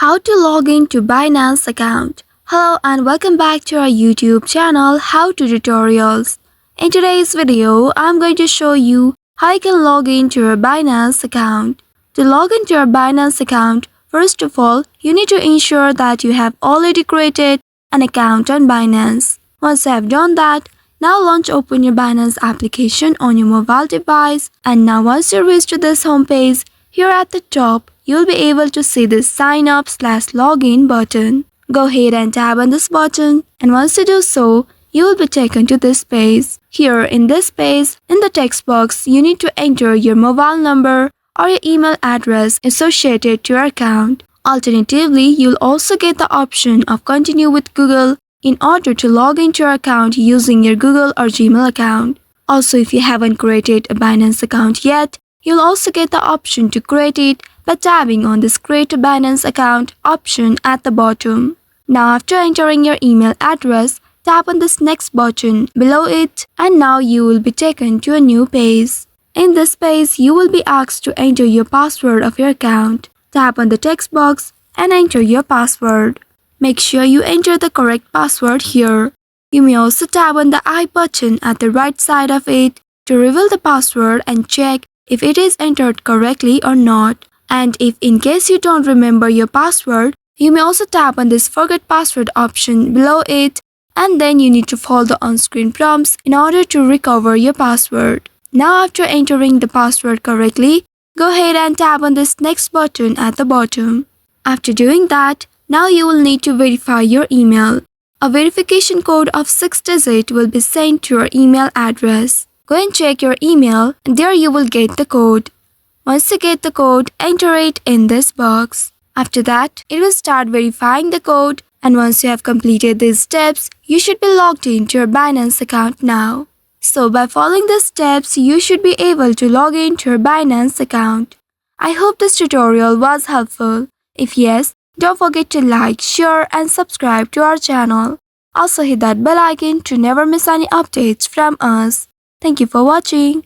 How to log in to Binance account. Hello and welcome back to our YouTube channel How to Tutorials. In today's video, I'm going to show you how you can log in to your Binance account. To log into your Binance account, first of all, you need to ensure that you have already created an account on Binance. Once you have done that, now open your Binance application on your mobile device, and now once you reach to this homepage, here at the top, you'll be able to see this sign up/login button. Go ahead and tap on this button, and once you do so, you will be taken to this page. Here in this page, in the text box, you need to enter your mobile number or your email address associated to your account. Alternatively, you'll also get the option of continue with Google in order to log into your account using your Google or Gmail account. Also, if you haven't created a Binance account yet, you'll also get the option to create it by tapping on this Create a Binance Account option at the bottom. Now after entering your email address, tap on this next button below it, and now you will be taken to a new page. In this page, you will be asked to enter your password of your account. Tap on the text box and enter your password. Make sure you enter the correct password here. You may also tap on the I button at the right side of it to reveal the password and check if it is entered correctly or not. And if in case you don't remember your password, you may also tap on this forget password option below it, and then you need to follow the on-screen prompts in order to recover your password. Now after entering the password correctly, go ahead and tap on this next button at the bottom. After doing that, now you will need to verify your email. A verification code of 6 digits will be sent to your email address. Go and check your email, and there you will get the code. Once you get the code, enter it in this box. After that, it will start verifying the code, and once you have completed these steps, you should be logged into your Binance account now. So by following the steps, you should be able to log into your Binance account. I hope this tutorial was helpful. If yes, don't forget to like, share and subscribe to our channel. Also hit that bell icon to never miss any updates from us. Thank you for watching.